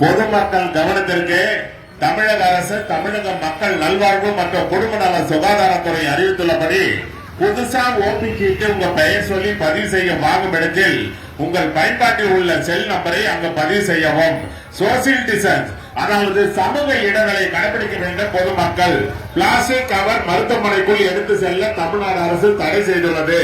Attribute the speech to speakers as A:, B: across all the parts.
A: பொதுமக்கள் கவனத்திற்கு தமிழக அரசு தமிழக மக்கள் நல்வாழ்வு மற்றும் குடும்ப நல சுகாதாரத்துறை அறிவித்துள்ளபடி புதுசா ஓபி சீட்டு உங்க பெயர் சொல்லி பதிவு செய்ய வாங்கும் இடத்தில் உங்கள் பயன்பாட்டில் உள்ள செல் நம்பரை அங்கு பதிவு செய்யவும். சோசியல் டிஸ்டன்ஸ் அதாவது சமூக இடைவெளி கடைபிடிக்க வேண்டும். பொதுமக்கள் பிளாஸ்டிக் கவர் மருத்துவமனைக்குள் எடுத்து செல்ல தமிழ்நாடு அரசு தடை செய்துள்ளது.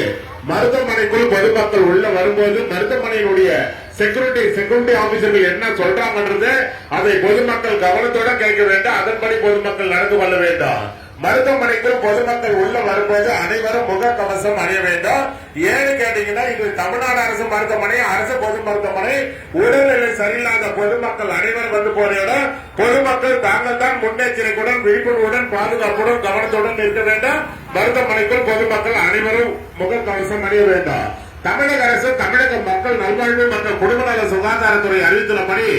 A: மருத்துவமனைக்குள் பொதுமக்கள் உள்ள வரும்போது மருத்துவமனையினுடைய செக்யூரிட்டி ஆபீசர்கள் என்ன சொல்றாங்கன்றது அதை பொதுமக்கள் கவனத்தோட கேட்க வேண்டும். அதன்படி பொதுமக்கள் நடந்து கொள்ள வேண்டும். மருத்துவமனைக்கு பொதுமக்கள் உள்ள வரும்போது அனைவரும் முகக்கவசம் அணிய வேண்டும். ஏன்னு கேட்டீங்கன்னா இது தமிழ்நாடு அரசு மருத்துவமனை, அரசு பொது மருத்துவமனை. உடல்நிலை சரியில்லாத பொதுமக்கள் அனைவரும் வந்து போற இடம். பொதுமக்கள் தாங்கள் தான் முன்னெச்சரிக்கையுடன் விழிப்புணர்வுடன் பாதுகாப்புடன் கவனத்துடன் இருக்க வேண்டும். மருத்துவமனைக்குள் பொதுமக்கள் அனைவரும் முகக்கவசம் அணிய வேண்டும். தமிழக அரசு தமிழக மக்கள் நல்வாழ்வு மற்றும் குடும்ப நல சுகாதாரத்துறை அறிவித்துள்ளபடி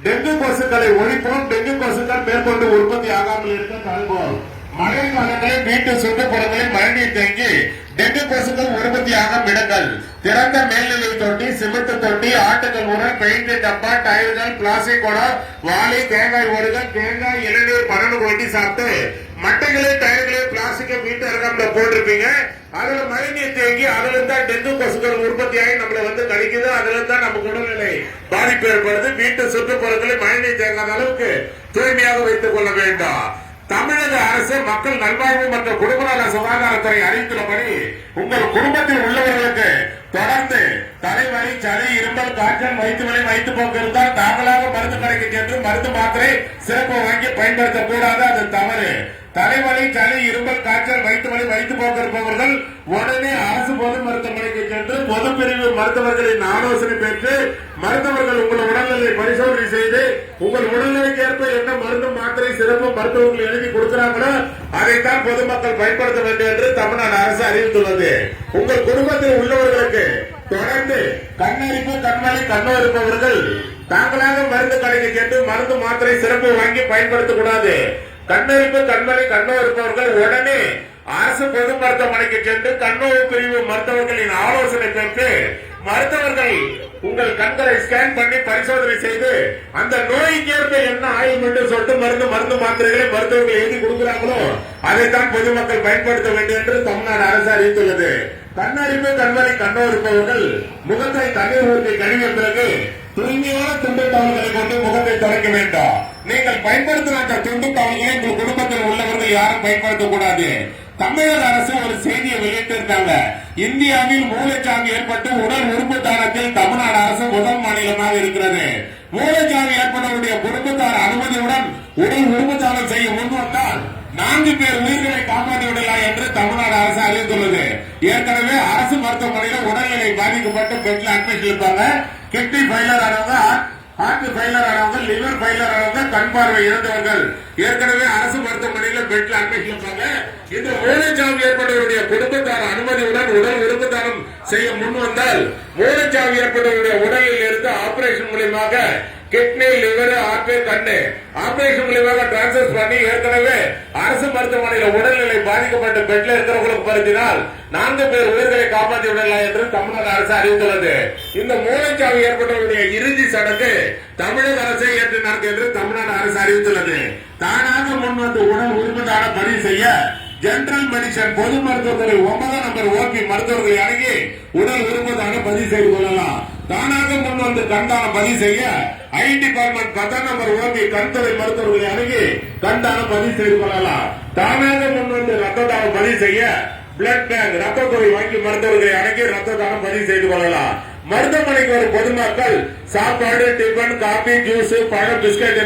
A: டெங்கு கொசுக்களை ஒழிப்போம். டெங்கு கொசுக்கள் மேற்கொண்டு உற்பத்தி ஆகாமல் இருக்க தடுப்போம். மழை காலங்களில் வீட்டு சுற்றுப்புறங்களில் மழைநீர் தேங்கி டெங்கு கொசுக்கள் உற்பத்தியாகும் இடங்கள் திறந்த மேல்நிலை தொட்டி, சிமெண்ட் தொட்டி, ஆட்டுகள் உரம், பெயிண்ட் டப்பா, டயர்கள், பிளாஸ்டிக் குடம், வாளி, தேங்காய் ஓடுகள், தேங்காய், இளநீர், பனனு கொட்டி சாப்பிட்டு மட்டைகளே, டயர்களே, பிளாஸ்டிக்கை வீட்டு அருகாமல் போட்டிருப்பீங்க. அதுல மழைநீர் தேங்கி அதுல இருந்தா டெங்கு கொசுக்கள் உற்பத்தியாகி நம்மள வந்து கடிக்குது. அதுல தான் நமக்கு உடல்நிலை பாதிப்பு ஏற்படுது. வீட்டு சுற்றுப்புறங்களில் மழைநீர் தேங்காத அளவுக்கு தூய்மையாக வைத்துக் கொள்ள வேண்டும். தமிழக அரசு மக்கள் நல்வாழ்வு மற்றும் குடும்ப நல சுகாதாரத்துறை அறிவித்துள்ளபடி உங்கள் குடும்பத்தில் உள்ளவர்களுக்கு தொடர்ந்து தலைவலி, சளி, இருமல், காய்ச்சல், வயிற்று வலி, வயிற்று போக்கு இருந்தால் தாங்களாக மருந்து கடைக்கு சென்று மருந்து மாத்திரை சிறப்பு வாங்கி பயன்படுத்தக்கூடாது. அது தவறு. தலைவலி, சளி, இருமல், காய்ச்சல், வயிற்று வலி, வயிற்று போக்கு இருப்பவர்கள் உடனே அரசு பொது மருத்துவமனைக்கு சென்று பொது பிரிவு மருத்துவர்களின் ஆலோசனை பெற்று மருத்துவர்கள் உங்கள் உடல்நிலை பரிசோதனை செய்து உங்கள் உடல்நிலைக்கு ஏற்ப என்ன மருந்து மாத்திரை சிறப்பு மருத்துவர்கள் எழுதி கொடுக்கிறாங்களோ அதைத்தான் பொதுமக்கள் பயன்படுத்த வேண்டும் என்று தமிழ்நாடு அரசு அறிவித்துள்ளது. உங்கள் குடும்பத்தில் உள்ளவர்களுக்கு தொடர்ந்து கண்ணரிப்பு, கண்வலி, கண்ணோ இருப்பவர்கள் தாங்களாக மருந்து கடைக்கு சென்று மருந்து மாத்திரை சிறப்பு வாங்கி பயன்படுத்தக்கூடாது. கண்ணரிப்பு, கண்வலி, கண்ணோ இருப்பவர்கள் உடனே அரசு பொது மருத்துவமனைக்கு சென்று கண்ணோவு பிரிவு மருத்துவர்களின் ஆலோசனை பெற்று மருத்துவர்கள் உங்கள் கண்களை ஸ்கேன் பண்ணி பரிசோதனை செய்து அந்த நோய்க்கு ஏற்ப என்ன ஆயில்மெண்ட் சொல்லிட்டு மருந்து மாத்திரைகளை மருத்துவர்கள் எழுதி கொடுக்கிறாங்களோ அதைத்தான் பொதுமக்கள் பயன்படுத்த வேண்டும் என்று தமிழ்நாடு அரசு அறிவித்துள்ளது. கண்ணரிப்பு, கண்வலி, கண்ணோ இருப்பவர்கள் முகத்தை தண்ணீர் ஊற்றி கழுவிய பிறகு தூய்மையான துண்டு டவல்களை கொண்டு முகத்தை துடைக்க வேண்டும். நீங்கள் பயன்படுத்தின அந்த துண்டு டவல்களை உங்கள் குடும்பத்தில் உள்ளவர்கள் யாரும் பயன்படுத்தக்கூடாது. தமிழக அரசு ஒரு செய்தியை வெளியிட்டிருக்காங்க. இந்தியாவில் மூளைச்சாவி ஏற்பட்டு உடல் உறுப்பு தானத்தில் தமிழ்நாடு அரசு முதல் மாநிலமாக இருக்கிறது. மூளைச்சாவி ஏற்பட்டவருடைய குடும்பத்தார் அனுமதியுடன் உடல் உறுப்பு தானம் செய்ய முன்வந்தால் 4 பேர் உயிர்களை காப்பாற்றி விடலாம் என்று தமிழ்நாடு அரசு அறிவித்துள்ளது. ஏற்கனவே அரசு மருத்துவமனையில் உடல்நிலை பாதிக்கப்பட்டு பெட்ல அட்மிட் இருப்பாங்க. கிட்னி ஃபெயிலியர் ஆனவங்க, ஹார்ட் ஃபெயிலியர் ஆனவங்க, லிவர் ஃபெயிலியர் ஆனவங்க, கண் பார்வை இழந்தவர்கள் ஏற்கனவே அரசு மருத்துவமனையில் பெட்ல அட்மிட் இருப்பாங்க. இந்த மூளைச்சாவி ஏற்பட்டவருடைய குடும்பத்தார் அனுமதியுடன் உடல் உறுப்பு தானம் செய்ய முன்வந்தால் மூளைச்சாவி ஏற்பட்டவருடைய உடலில் இருந்து ஆபரேஷன் மூலமாக கிட்னி, லிவர், ஹார்ட், கண்ணு ஆபரேஷன் மூலமாக டிரான்ஸ்பர் பண்ணி ஏற்கனவே அரசு மருத்துவமனையில் உடல்நிலை பாதிக்கப்பட்ட பெட்ல இருக்கிறவங்களுக்கு பருத்தினால் 4 பேர் உயிர்களை காப்பாற்றி விடலாம் என்று தமிழக அரசு அறிவித்துள்ளது. இந்த மூளைச்சாவி ஏற்பட்டவருடைய இறுதி சடங்கு தமிழக அரசை ஏற்று நடக்கும் என்று தமிழ்நாடு அரசு அறிவித்துள்ளது. தானாக முன்வந்து உடல் உறுப்பு தானம் பதிவு செய்ய ஜெனரல் மெடிசன் பொது மருத்துவத்துறை 9 நம்பர் ஓபி மருத்துவர்களை அணுகி உடல் உறுப்பு தானம் பதிவு செய்து கொள்ளலாம். தானாக முன்வந்து கண்தானம் பதிவு செய்ய ஐ டிபார்ட்மெண்ட் 10 நம்பர் ஓபி கண்துறை மருத்துவர்களை அணுகி கண்தானம் பதிவு செய்து கொள்ளலாம். தானாக முன்வந்து ரத்த தானம் பதிவு செய்ய பிளட் பேங்க் ரத்த துறை வங்கி மருத்துவர்களை அணுகி ரத்த தானம் பதிவு செய்து கொள்ளலாம். மருத்துவமனைக்கு வரும் பொதுமக்கள் சாப்பாடு, டிபன், காபி, ஜூஸ், பழம், பிஸ்கட்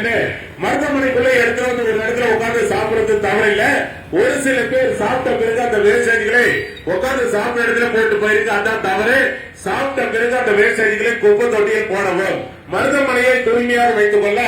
A: மருத்துவமனைக்குள்ள எடுத்து ஒரு இடத்துல உட்கார்ந்து சாப்பிடுறது தவறில்லை. ஒரு சில பேர் சாப்பிட்ட பிறகு அந்த வேஸ்டேஜ்களை உட்கார்ந்து சாப்பிட்ட இடத்துல போட்டு போயிருக்கு, அதான் தவறு. சாப்பிட்ட பிறகு அந்த வேஸ்டேஜ்களை குப்பை தொட்டியில் போடவும். மருத்துவமனையை தூய்மையாக வைத்துக் கொள்ள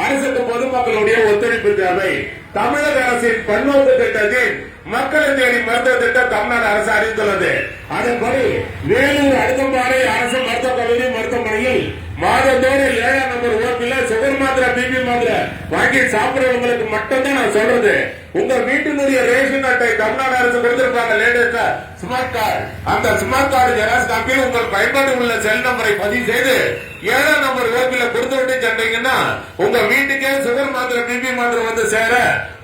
A: அரசுக்கு பொதுமக்களுடைய ஒத்துழைப்பு தேவை. தமிழக அரசின் பன்நோக்கு திட்டத்தின் மக்களை தேடி மருத்துவ திட்டம் தமிழ்நாடு அரசு அறிவித்துள்ளது. அதன்படி வேலூர் அடுக்கம்பாறை அரசு மருத்துவக் கல்லூரி மருத்துவமனையில் மாதந்தோறும் 7ஆம் நம்பர் ஓபில சுகர் மாத்திரை, பிபி மாத்திரை வாங்கி சாப்பிடுறவங்களுக்கு மட்டும்தான் நான் சொல்றது. உங்க வீட்டினுடைய ரேஷன் அட்டை தமிழ்நாடு அரசு கொடுத்திருப்பாங்க லேட்டஸ்டா ஸ்மார்ட் கார்டு. அந்த ஸ்மார்ட் கார்டு ஜெராக்ஸ் காப்பியில் உங்கள் பயன்பாடு உள்ள செல் நம்பரை பதிவு செய்து 7ஆம் நம்பர் ஓபில கொடுத்து விட்டு சென்றீங்கன்னா உங்க வீட்டுக்கே சுகர் மாத்திரை பிபி மாத்திரை வந்து சேர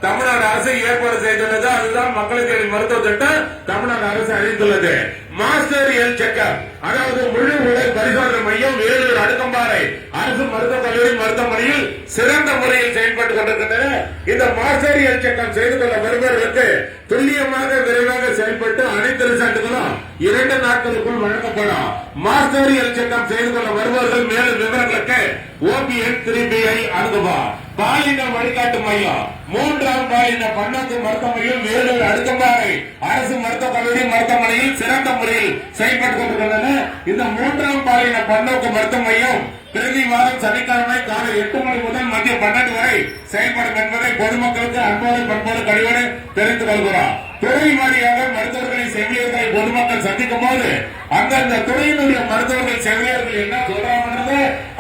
A: தமிழ்நாடு அரசு ஏற்பாடு செய்துள்ளது. அதுதான் மக்களுக்கு மருத்துவ திட்டம் தமிழ்நாடு அரசு அறிவித்துள்ளது. மாஸ்டர் ஹெல்த் செக்அப், அதாவது முழு உடல் பரிசோதனை மையம் வேலூர் அடுக்கம்பாறை அரசு மருத்துவக் கல்லூரி மருத்துவமனையில் சிறந்த முறையில் செயல்பட்டுக் கொண்டிருக்கின்றன. இந்த மாஸ்டர் ஹெல்த் செக்அப் செய்து கொள்ள வருபவர்களுக்கு துல்லியமாக விரைவாக செயல்பட்டு அனைத்து ரிசல்ட்டுகளும் 2 நாட்களுக்குள் வழங்கப்படும். மாஸ்டர் ஹெல்த் செக்அப் செய்து கொள்ள வருபவர்கள் மேலும் விவரங்களுக்கு OPN 3BI அணுகுவா. பாலின வழிகாட்டு மையம் 3ஆம் பாலின பன்னாட்டு மருத்துவமனையில் வேலூர் அடுக்கம்பாறை அரசு மருத்துவக் கல்லூரி மருத்துவமனையில் சிறந்த முறையில் செயல்பட்டுக் கொண்டிருக்கின்றன. இந்த 3ஆம் பாலின பன்னோக்கு மருத்துவ மையம் பிரதி வாரம் சனிக்கிழமை காலை 8 மணி முதல் மதியம் 12 வரை செயல்படும் என்பதை பொதுமக்களுக்கு அன்போடு பண்போடு கழிவோடு தெரிவித்துக் கொள்கிறோம். துறை வாரியாக மருத்துவர்களை செவிலியர்களை பொதுமக்கள் சந்திக்கும் போது அந்தந்த துறையினுடைய மருத்துவர்கள் செவிலியர்கள் என்ன சொல்றாங்க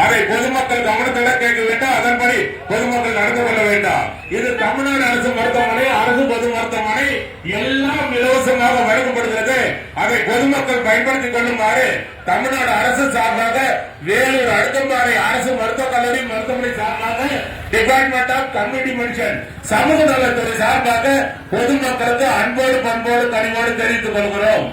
A: அதை பொதுமக்கள் கவனத்துடன் கேட்க வேண்டும். அதன்படி பொதுமக்கள் நடந்து கொள்ள வேண்டும். இது தமிழ்நாடு அரசு மருத்துவமனை, அரசு பொது மருத்துவமனை எல்லாம் இலவசமாக வழங்கப்படுகிறது. அதை பொதுமக்கள் பயன்படுத்திக் கொள்ளுமாறு தமிழ்நாடு அரசு சார்பாக வேலூர் அடுக்கம்பாறை அரசு மருத்துவக் கல்லூரி மருத்துவமனை சார்பாக டிபார்ட்மெண்ட் ஆஃப் கம்யூனிட்டி மெடிசன் சமூக நலத்துறை சார்பாக பொதுமக்களுக்கு அன்போடு பண்போடு கனிவோடு தெரிவித்துக் கொள்கிறோம்.